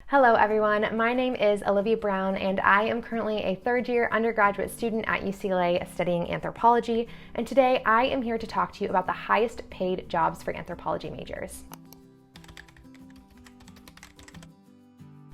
Hello everyone, my name is Alivia Brown and I am currently a third-year undergraduate student at UCLA studying anthropology, and today I am here to talk to you about the highest paid jobs for anthropology majors.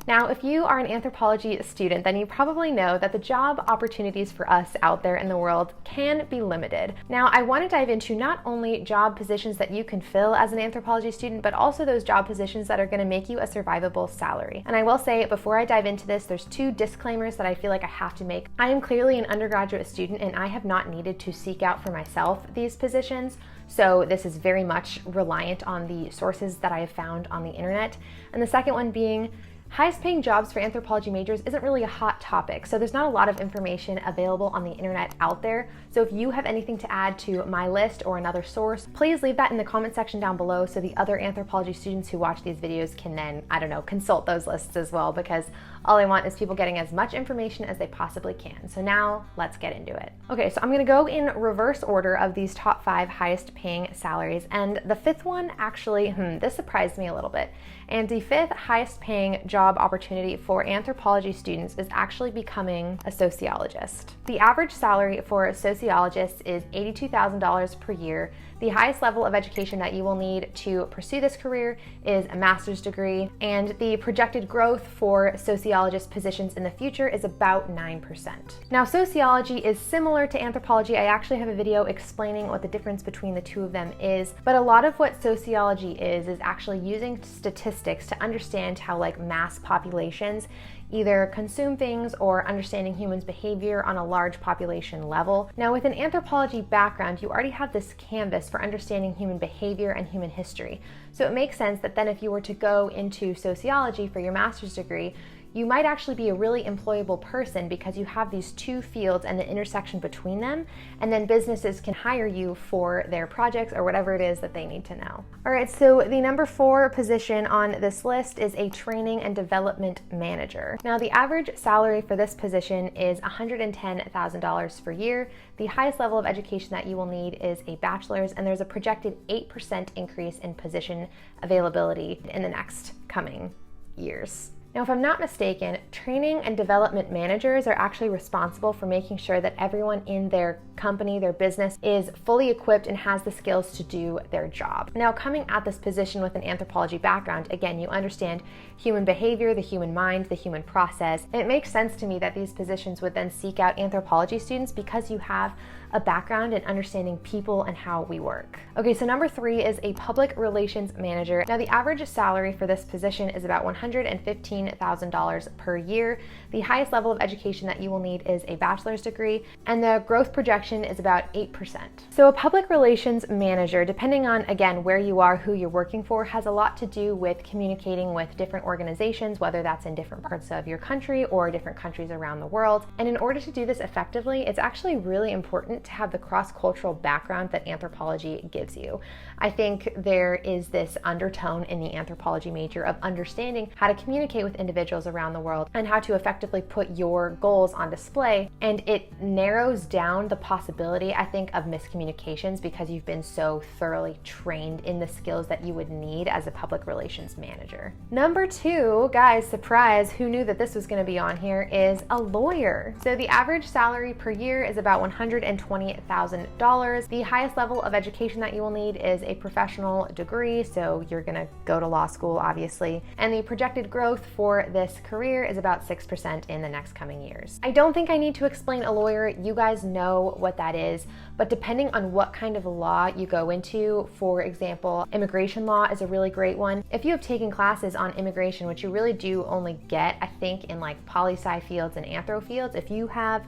Now, if you are an anthropology student, then you probably know that the job opportunities for us out there in the world can be limited. Now, I want to dive into not only job positions that you can fill as an anthropology student, but also those job positions that are going to make you a survivable salary. And I will say, before I dive into this, there's two disclaimers that I feel like I have to make. I am clearly an undergraduate student and I have not needed to seek out for myself these positions. So this is very much reliant on the sources that I have found on the internet. And the second one being, highest paying jobs for anthropology majors isn't really a hot topic, so there's not a lot of information available on the internet out there. So if you have anything to add to my list or another source, please leave that in the comment section down below so the other anthropology students who watch these videos can then, consult those lists as well, because all I want is people getting as much information as they possibly can. So now let's get into it. Okay, so I'm gonna go in reverse order of these top 5 highest paying salaries, and the fifth one actually, this surprised me a little bit. And the fifth highest paying job opportunity for anthropology students is actually becoming a sociologist. The average salary for a sociologist is $82,000 per year. The highest level of education that you will need to pursue this career is a master's degree, and the projected growth for sociologist positions in the future is about 9%. Now, sociology is similar to anthropology. I actually have a video explaining what the difference between the two of them is, but a lot of what sociology is actually using statistics to understand how mass populations either consume things or understanding humans' behavior on a large population level. Now, with an anthropology background, you already have this canvas for understanding human behavior and human history. So it makes sense that then if you were to go into sociology for your master's degree, you might actually be a really employable person because you have these two fields and the intersection between them, and then businesses can hire you for their projects or whatever it is that they need to know. All right, so the number 4 position on this list is a training and development manager. Now, the average salary for this position is $110,000 per year. The highest level of education that you will need is a bachelor's, and there's a projected 8% increase in position availability in the next coming years. Now, if I'm not mistaken, training and development managers are actually responsible for making sure that everyone in their company, their business, is fully equipped and has the skills to do their job. Now, coming at this position with an anthropology background, again, you understand human behavior, the human mind, the human process. And it makes sense to me that these positions would then seek out anthropology students because you have a background in understanding people and how we work. Okay, so number 3 is a public relations manager. Now, the average salary for this position is about $115,000 per year. The highest level of education that you will need is a bachelor's degree, and the growth projection is about 8%. So a public relations manager, depending on, again, where you are, who you're working for, has a lot to do with communicating with different organizations, whether that's in different parts of your country or different countries around the world. And in order to do this effectively, it's actually really important to have the cross-cultural background that anthropology gives you. I think there is this undertone in the anthropology major of understanding how to communicate with individuals around the world and how to effectively put your goals on display. And it narrows down the possibility, I think, of miscommunications because you've been so thoroughly trained in the skills that you would need as a public relations manager. Number 2, guys, surprise, who knew that this was going to be on here, is a lawyer. So the average salary per year is about $120,000. The highest level of education that you will need is a professional degree, so you're gonna go to law school, obviously. And the projected growth for this career is about 6% in the next coming years. I don't think I need to explain a lawyer. You guys know what that is, but depending on what kind of law you go into, for example, immigration law is a really great one. If you have taken classes on immigration, which you really do only get, I think, in poli-sci fields and anthro fields, if you have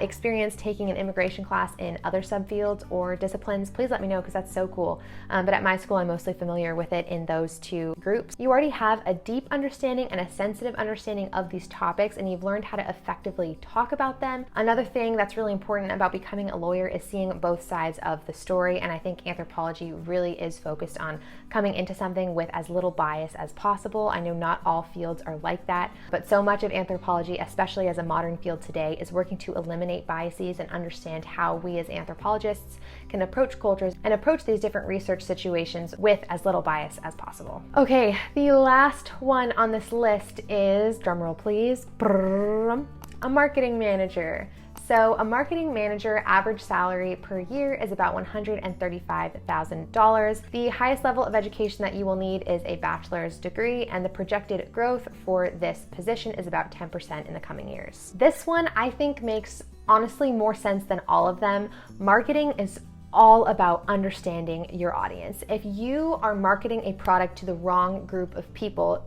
experience taking an immigration class in other subfields or disciplines, please let me know because that's so cool. But at my school, I'm mostly familiar with it in those two groups. You already have a deep understanding and a sensitive understanding of these topics, and you've learned how to effectively talk about them. Another thing that's really important about becoming a lawyer is seeing both sides of the story, and I think anthropology really is focused on coming into something with as little bias as possible. I know not all fields are like that, but so much of anthropology, especially as a modern field today, is working to eliminate biases and understand how we as anthropologists can approach cultures and approach these different research situations with as little bias as possible. Okay, the last one on this list list is, drumroll please, a marketing manager. So a marketing manager average salary per year is about $135,000. The highest level of education that you will need is a bachelor's degree, and the projected growth for this position is about 10% in the coming years. This one I think makes honestly more sense than all of them. Marketing is all about understanding your audience. If you are marketing a product to the wrong group of people,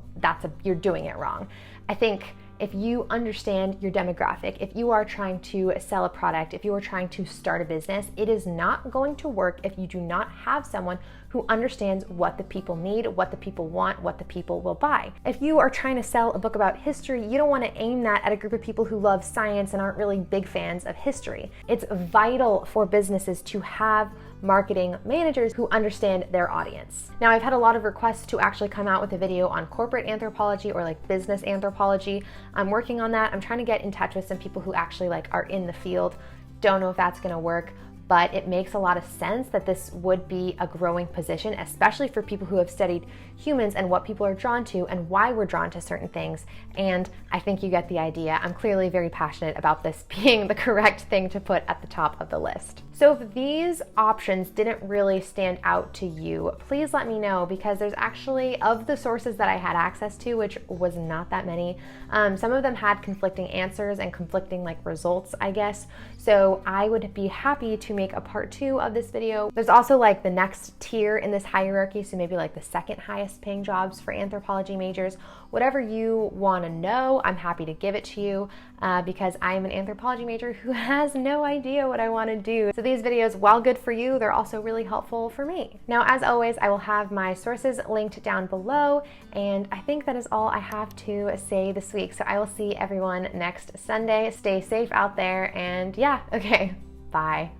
you're doing it wrong. I think if you understand your demographic, if you are trying to sell a product, if you are trying to start a business, it is not going to work if you do not have someone who understands what the people need, what the people want, what the people will buy. If you are trying to sell a book about history, you don't want to aim that at a group of people who love science and aren't really big fans of history. It's vital for businesses to have marketing managers who understand their audience. Now, I've had a lot of requests to actually come out with a video on corporate anthropology or like business anthropology. I'm working on that. I'm trying to get in touch with some people who actually are in the field. Don't know if that's gonna work, but it makes a lot of sense that this would be a growing position, especially for people who have studied humans and what people are drawn to and why we're drawn to certain things. And I think you get the idea. I'm clearly very passionate about this being the correct thing to put at the top of the list. So if these options didn't really stand out to you, please let me know, because there's actually, of the sources that I had access to, which was not that many, some of them had conflicting answers and conflicting results, I guess. So I would be happy to make a part 2 of this video. There's also the next tier in this hierarchy, so maybe the second highest paying jobs for anthropology majors. Whatever you want to know, I'm happy to give it to you, because I am an anthropology major who has no idea what I want to do. So these videos, while good for you, they're also really helpful for me. Now, as always, I will have my sources linked down below, and I think that is all I have to say this week. So I will see everyone next Sunday. Stay safe out there, and yeah, okay, bye.